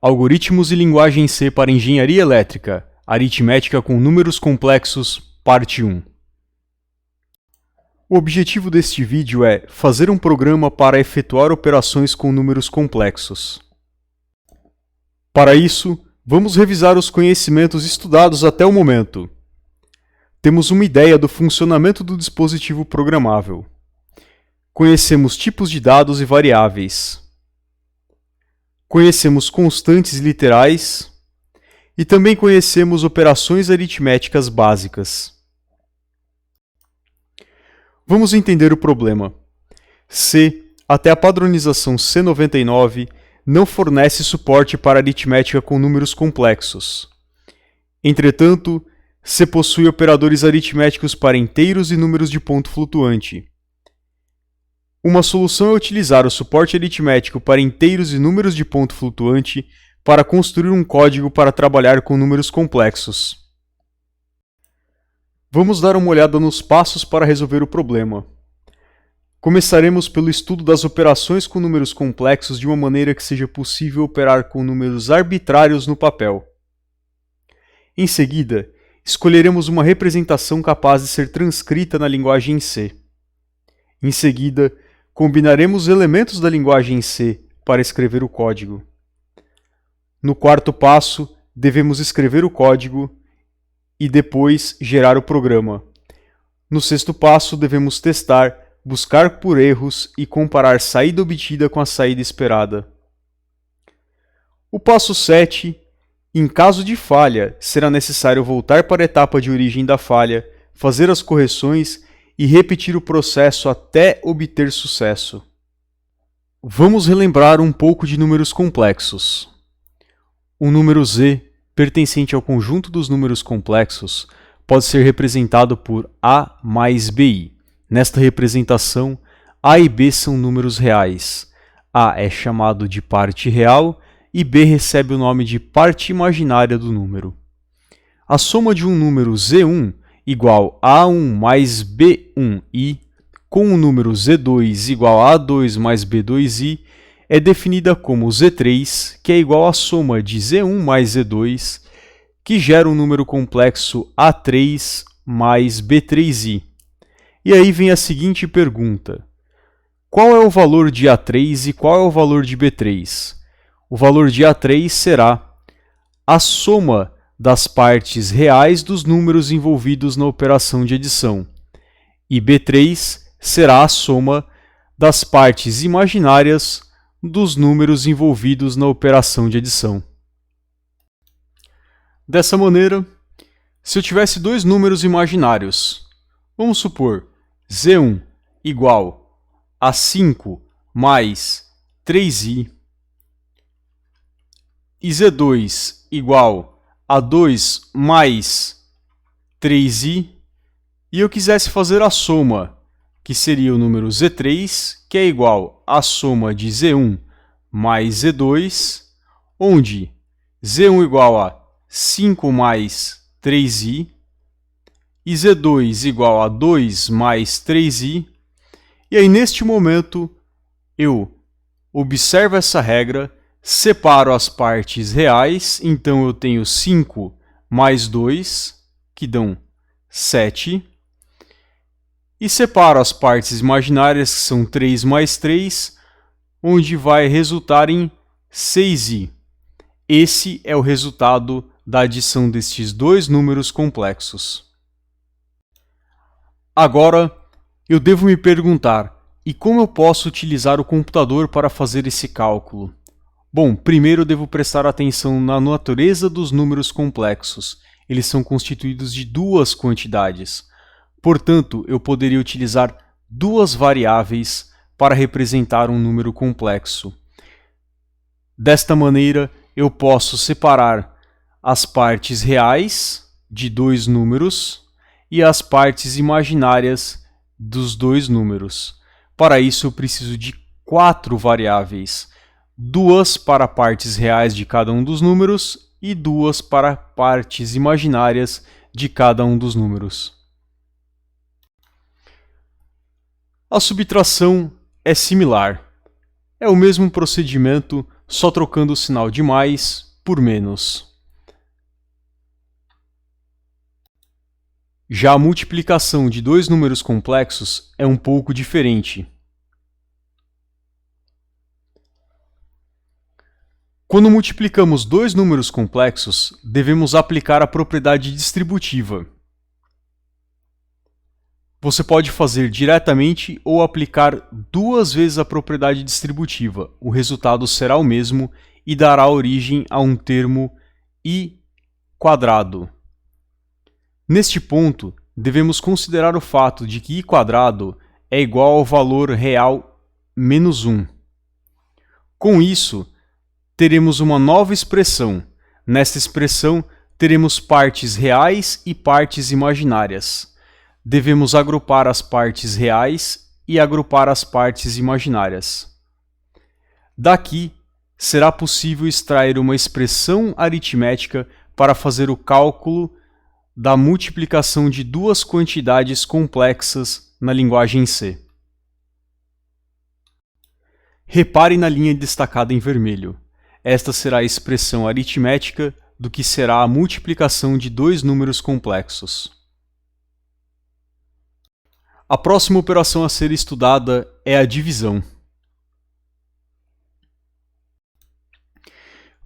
Algoritmos e linguagem C para engenharia elétrica, aritmética com números complexos, parte 1. O objetivo deste vídeo é fazer um programa para efetuar operações com números complexos. Para isso, vamos revisar os conhecimentos estudados até o momento. Temos uma ideia do funcionamento do dispositivo programável. Conhecemos tipos de dados e variáveis. Conhecemos constantes literais e também conhecemos operações aritméticas básicas. Vamos entender o problema. C, até a padronização C99, não fornece suporte para aritmética com números complexos. Entretanto, C possui operadores aritméticos para inteiros e números de ponto flutuante. Uma solução é utilizar o suporte aritmético para inteiros e números de ponto flutuante para construir um código para trabalhar com números complexos. Vamos dar uma olhada nos passos para resolver o problema. Começaremos pelo estudo das operações com números complexos de uma maneira que seja possível operar com números arbitrários no papel. Em seguida, escolheremos uma representação capaz de ser transcrita na linguagem C. Em seguida, combinaremos elementos da linguagem C para escrever o código. No quarto passo, devemos escrever o código e depois gerar o programa. No sexto passo, devemos testar, buscar por erros e comparar saída obtida com a saída esperada. O passo 7, em caso de falha, será necessário voltar para a etapa de origem da falha, fazer as correções e repetir o processo até obter sucesso. Vamos relembrar um pouco de números complexos. O número z, pertencente ao conjunto dos números complexos, pode ser representado por A mais BI. Nesta representação, A e B são números reais. A é chamado de parte real e B recebe o nome de parte imaginária do número. A soma de um número z1 igual a A1 mais B1i com o número z2 igual a A2 mais B2i é definida como z3, que é igual à soma de z1 mais z2, que gera um número complexo A3 mais B3i. E aí vem a seguinte pergunta: qual é o valor de A3 e qual é o valor de B3? O valor de A3 será a soma das partes reais dos números envolvidos na operação de adição, e B3 será a soma das partes imaginárias dos números envolvidos na operação de adição. Dessa maneira, se eu tivesse dois números imaginários, vamos supor z1 igual a 5 mais 3i e z2 igual a 2 mais 3i, e eu quisesse fazer a soma, que seria o número z3, que é igual à soma de z1 mais z2, onde z1 igual a 5 mais 3i e z2 igual a 2 mais 3i, e aí neste momento eu observo essa regra, separo as partes reais, então eu tenho 5 mais 2, que dão 7, e separo as partes imaginárias, que são 3 mais 3, onde vai resultar em 6i. Esse é o resultado da adição destes dois números complexos. Agora, eu devo me perguntar, e como eu posso utilizar o computador para fazer esse cálculo? Bom, primeiro eu devo prestar atenção na natureza dos números complexos. Eles são constituídos de duas quantidades. Portanto, eu poderia utilizar duas variáveis para representar um número complexo. Desta maneira, eu posso separar as partes reais de dois números e as partes imaginárias dos dois números. Para isso, eu preciso de 4 variáveis. 2 para partes reais de cada um dos números e 2 para partes imaginárias de cada um dos números. A subtração é similar. É o mesmo procedimento, só trocando o sinal de mais por menos. Já a multiplicação de dois números complexos é um pouco diferente. Quando multiplicamos dois números complexos, devemos aplicar a propriedade distributiva. Você pode fazer diretamente ou aplicar duas vezes a propriedade distributiva. O resultado será o mesmo e dará origem a um termo i². Neste ponto, devemos considerar o fato de que i² é igual ao valor real menos 1. Com isso, teremos uma nova expressão. Nesta expressão, teremos partes reais e partes imaginárias. Devemos agrupar as partes reais e agrupar as partes imaginárias. Daqui, será possível extrair uma expressão aritmética para fazer o cálculo da multiplicação de duas quantidades complexas na linguagem C. Repare na linha destacada em vermelho. Esta será a expressão aritmética do que será a multiplicação de dois números complexos. A próxima operação a ser estudada é a divisão.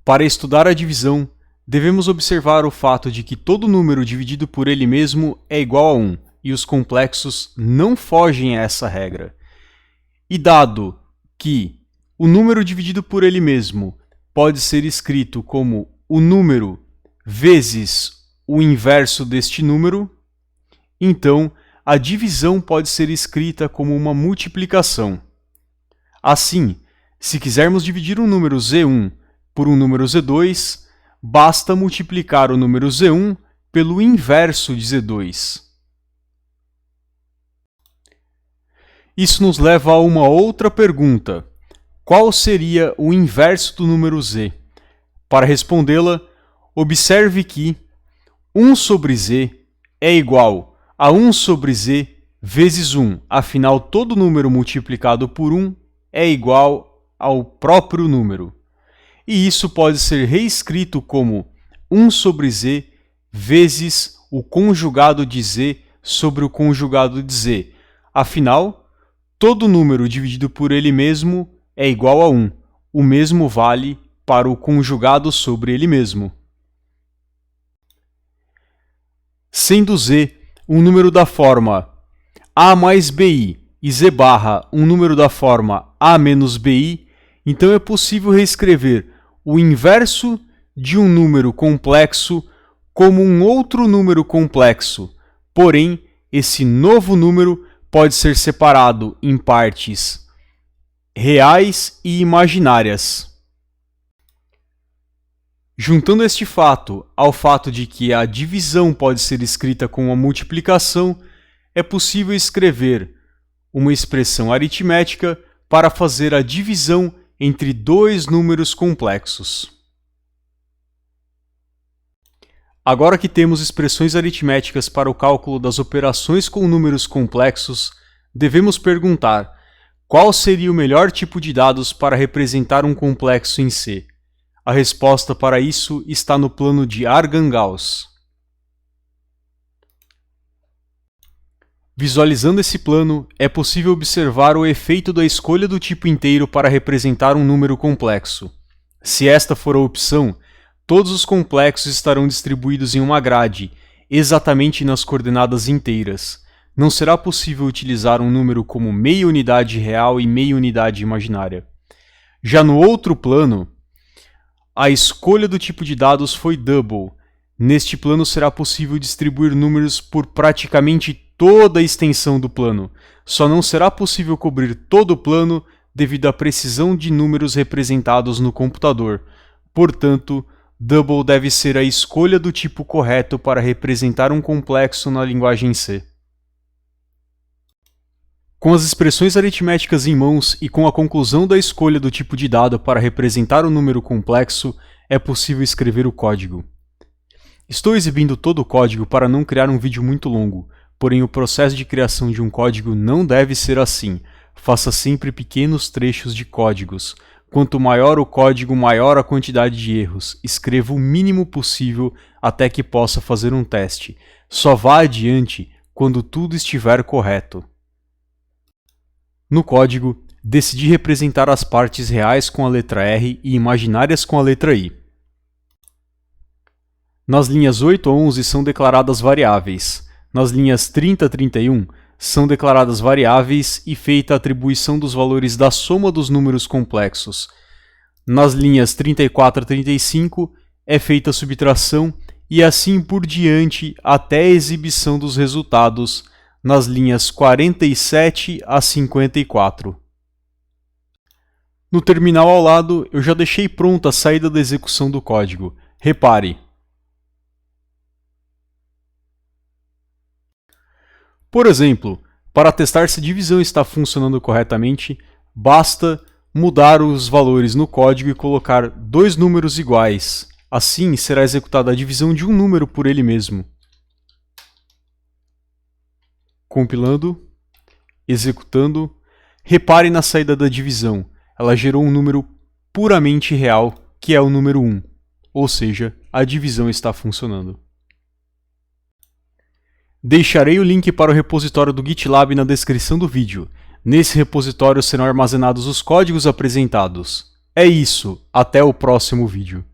Para estudar a divisão, devemos observar o fato de que todo número dividido por ele mesmo é igual a 1, e os complexos não fogem a essa regra. E dado que o número dividido por ele mesmo pode ser escrito como o número vezes o inverso deste número, então a divisão pode ser escrita como uma multiplicação. Assim, se quisermos dividir um número Z1 por um número Z2, basta multiplicar o número Z1 pelo inverso de Z2. Isso nos leva a uma outra pergunta. Qual seria o inverso do número Z? Para respondê-la, observe que 1 sobre Z é igual a 1 sobre Z vezes 1. Afinal, todo número multiplicado por 1 é igual ao próprio número. E isso pode ser reescrito como 1 sobre Z vezes o conjugado de Z sobre o conjugado de Z. Afinal, todo número dividido por ele mesmo é igual a 1. O mesmo vale para o conjugado sobre ele mesmo. Sendo Z um número da forma A mais BI e Z barra um número da forma A menos BI, então é possível reescrever o inverso de um número complexo como um outro número complexo. Porém, esse novo número pode ser separado em partes reais e imaginárias. Juntando este fato ao fato de que a divisão pode ser escrita com uma multiplicação, é possível escrever uma expressão aritmética para fazer a divisão entre dois números complexos. Agora que temos expressões aritméticas para o cálculo das operações com números complexos, devemos perguntar qual seria o melhor tipo de dados para representar um complexo em C. A resposta para isso está no plano de Argand-Gauss. Visualizando esse plano, é possível observar o efeito da escolha do tipo inteiro para representar um número complexo. Se esta for a opção, todos os complexos estarão distribuídos em uma grade, exatamente nas coordenadas inteiras. Não será possível utilizar um número como meia unidade real e meia unidade imaginária. Já no outro plano, a escolha do tipo de dados foi double. Neste plano será possível distribuir números por praticamente toda a extensão do plano. Só não será possível cobrir todo o plano devido à precisão de números representados no computador. Portanto, double deve ser a escolha do tipo correto para representar um complexo na linguagem C. Com as expressões aritméticas em mãos e com a conclusão da escolha do tipo de dado para representar um número complexo, é possível escrever o código. Estou exibindo todo o código para não criar um vídeo muito longo, porém o processo de criação de um código não deve ser assim. Faça sempre pequenos trechos de códigos. Quanto maior o código, maior a quantidade de erros. Escreva o mínimo possível até que possa fazer um teste. Só vá adiante quando tudo estiver correto. No código, decidi representar as partes reais com a letra R e imaginárias com a letra I. Nas linhas 8 a 11 são declaradas variáveis. Nas linhas 30 a 31 são declaradas variáveis e feita a atribuição dos valores da soma dos números complexos. Nas linhas 34 a 35 é feita a subtração e assim por diante até a exibição dos resultados nas linhas 47 a 54. No terminal ao lado, eu já deixei pronta a saída da execução do código. Repare. Por exemplo, para testar se a divisão está funcionando corretamente, basta mudar os valores no código e colocar dois números iguais. Assim, será executada a divisão de um número por ele mesmo. Compilando, executando. Repare na saída da divisão. Ela gerou um número puramente real, que é o número 1. Ou seja, a divisão está funcionando. Deixarei o link para o repositório do GitLab na descrição do vídeo. Nesse repositório serão armazenados os códigos apresentados. É isso, até o próximo vídeo.